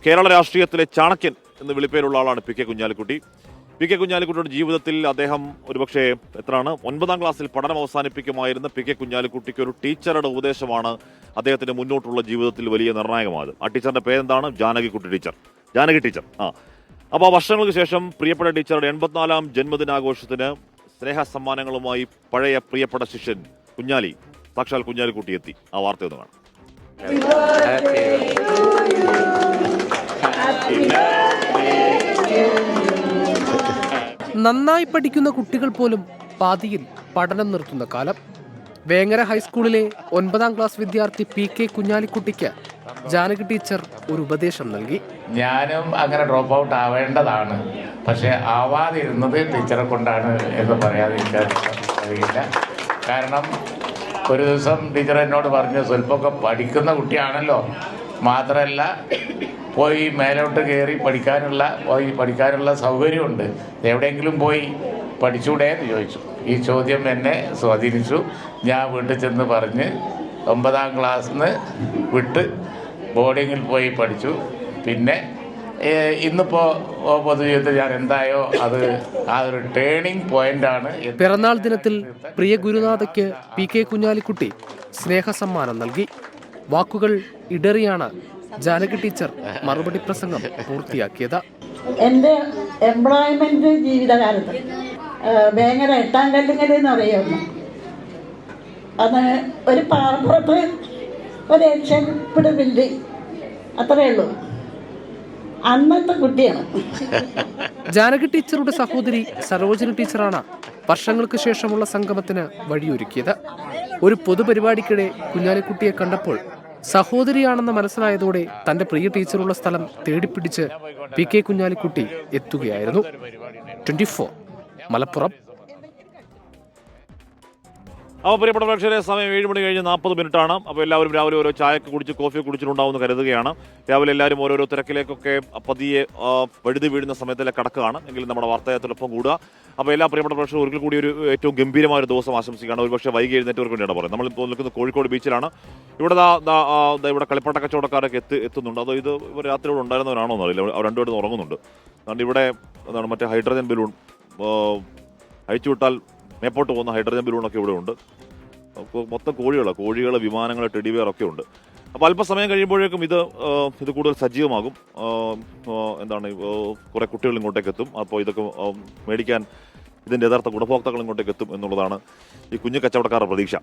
കേരള രാഷ്ട്രീയത്തിലെ ചാണക്യൻ എന്ന് വിളിപ്പേരുള്ള ആളാണ് P K Kunhalikutty. P K കുഞ്ഞാലിക്കുട്ടിയുടെ ജീവിതത്തിൽ അദ്ദേഹം ഒരുപക്ഷെ 9ാം ക്ലാസ്സിൽ പഠനം അവസാനിപ്പിക്കുമായിരുന്ന പി കെ കുഞ്ഞാലിക്കുട്ടിക്ക് ഒരു ടീച്ചറുടെ ഉപദേശമാണ് അദ്ദേഹത്തിന്റെ മുന്നോട്ടുള്ള ജീവിതത്തിൽ വലിയ നിർണായകമായത്. ആ ടീച്ചറിന്റെ പേരെന്താണ്? ജാനകി ടീച്ചർ. അപ്പോൾ വർഷങ്ങൾക്ക് ശേഷം പ്രിയപ്പെട്ട ടീച്ചറുടെ 84ാം ജന്മദിനാഘോഷത്തിന് സ്നേഹ സമ്മാനങ്ങളുമായി പഴയ പ്രിയപ്പെട്ട ശിഷ്യൻ കുഞ്ഞാലി, സാക്ഷാൽ കുഞ്ഞാലിക്കുട്ടി എത്തി. ആ വാർത്ത ഒന്ന് കാണാം. നന്നായി പഠിക്കുന്ന കുട്ടികൾ പോലും പാതിയിൽ പഠനം നിർത്തുന്ന കാലം. വേങ്ങര ഹൈസ്കൂളിലെ 9ാം ക്ലാസ് വിദ്യാർത്ഥി പി കെ കുഞ്ഞാലിക്കുട്ടിക്ക് ജാനകി ടീച്ചർ ഒരു ഉപദേശം നൽകി. ഞാനും അങ്ങനെ ഡ്രോപ്പ് ഔട്ട് ആവേണ്ടതാണ്, പക്ഷെ ആവാതിരുന്നത് ടീച്ചറെ കൊണ്ടാണ് എന്ന് പറയാതിരിക്കാൻ കഴിയില്ല. കാരണം ഒരു ദിവസം ടീച്ചർ എന്നോട് പറഞ്ഞു, സ്വല്പമൊക്കെ പഠിക്കുന്ന കുട്ടിയാണല്ലോ, മാത്രമല്ല പോയി മേലോട്ട് കയറി പഠിക്കാനുള്ള സൗകര്യമുണ്ട്, എവിടെയെങ്കിലും പോയി പഠിച്ചൂടെ എന്ന് ചോദിച്ചു. ഈ ചോദ്യം എന്നെ സ്വാധീനിച്ചു. ഞാൻ വീട്ടിൽ ചെന്ന് പറഞ്ഞ് 9ാം ക്ലാസ്സിൽ നിന്ന് വിട്ട് ബോർഡിങ്ങിൽ പോയി പഠിച്ചു. പിന്നെ ഇന്നിപ്പോൾ പൊതുജീവിതത്തിൽ ഞാൻ എന്തായോ അത് ആ ഒരു ടേണിംഗ് പോയിന്റാണ്. പിറന്നാൾ ദിനത്തിൽ പ്രിയ ഗുരുനാഥയ്ക്ക് പി കെ കുഞ്ഞാലിക്കുട്ടി സ്നേഹസമ്മാനം നൽകി. വാക്കുകൾ ഇടറിയാണ് ജാനകി ടീച്ചർ മറുപടി പ്രസംഗം പൂർത്തിയാക്കിയത്. എൻ്റെ എംപ്ലോയ്മെന്റ് ജീവിതകാലത്ത് വേങ്ങര 8ാം കല്ലുങ്കൽ എന്ന് പറയുന്നു. അത് ഒരു പാറപ്പുറത്ത് ഒരു എക്സിക്യൂട്ടീവ് ബിൽഡിംഗ്, അത്രയേ ഉള്ളൂ. അന്നത്തെ കുട്ടിയാണ്. ജാനകി ടീച്ചറുടെ സഹോദരി സരോജിനി ടീച്ചറാണ് വർഷങ്ങൾക്ക് ശേഷമുള്ള സംഗമത്തിന് വഴിയൊരുക്കിയത്. ഒരു പൊതുപരിപാടിക്കിടെ കുഞ്ഞാലിക്കുട്ടിയെ കണ്ടപ്പോൾ സഹോദരിയാണെന്ന് മനസ്സിലായതോടെ തന്റെ പ്രിയ ടീച്ചറുള്ള സ്ഥലം തേടിപ്പിടിച്ച് പി കെ കുഞ്ഞാലിക്കുട്ടി എത്തുകയായിരുന്നു. 24 മലപ്പുറം. അപ്പോൾ പ്രിയപ്പെട്ട പ്രേക്ഷകരെ, സമയം 7 മണി കഴിഞ്ഞ് 40 മിനിറ്റാണ്. അപ്പോൾ എല്ലാവരും രാവിലെ ഓരോ ചായയൊക്കെ കുടിച്ച് കോഫി കുടിച്ചിട്ടുണ്ടാവുമെന്ന് കരുതുകയാണ്. രാവിലെ എല്ലാവരും ഓരോരോ തിരക്കിലേക്കൊക്കെ പതിയെ വഴുതി വീഴുന്ന സമയത്തിലേക്ക് കടക്കുകയാണ്. എങ്കിലും നമ്മുടെ വാർത്തയായത്തോടൊപ്പം കൂടുക. അപ്പോൾ എല്ലാ പ്രിയപ്പെട്ട പ്രേക്ഷകർ ഒരിക്കൽ കൂടി ഒരു ഏറ്റവും ഗംഭീരമായ ഒരു ദിവസം ആശംസിക്കുകയാണ്. ഒരുപക്ഷെ വൈകി എഴുന്നേറ്റവർക്ക് വേണ്ടിയാണ് പറയുന്നത്. നമ്മളിപ്പോൾ നിൽക്കുന്നത് കോഴിക്കോട് ബീച്ചിലാണ്. ഇവിടെ കളിപ്പാട്ട കച്ചവടക്കാരൊക്കെ എത്തുന്നുണ്ട്. അതോ ഇത് രാത്രി ഇവിടെ ഉണ്ടായിരുന്നവരാണോ എന്നറിയില്ല. അവർ രണ്ടുപേരും ഉറങ്ങുന്നുണ്ട്. അതുകൊണ്ട് ഇവിടെ മറ്റേ ഹൈഡ്രജൻ ബലൂൺ അഴിച്ചുവിട്ടാൽ മേപ്പോട്ട് പോകുന്ന ഹൈഡ്രജൻ ബലൂണൊക്കെ ഇവിടെ ഉണ്ട്. മൊത്തം കോഴികൾ, വിമാനങ്ങൾ, ടെഡിവെയർ ഒക്കെ ഉണ്ട്. അപ്പോൾ അല്പസമയം കഴിയുമ്പോഴേക്കും ഇത് കൂടുതൽ സജീവമാകും. കുറേ കുട്ടികൾ ഇങ്ങോട്ടേക്ക് എത്തും. അപ്പോൾ ഇതൊക്കെ മേടിക്കാൻ ഇതിൻ്റെ യഥാർത്ഥ ഗുണഭോക്താക്കൾ ഇങ്ങോട്ടേക്ക് എത്തും എന്നുള്ളതാണ് ഈ കുഞ്ഞു കച്ചവടക്കാരുടെ പ്രതീക്ഷ.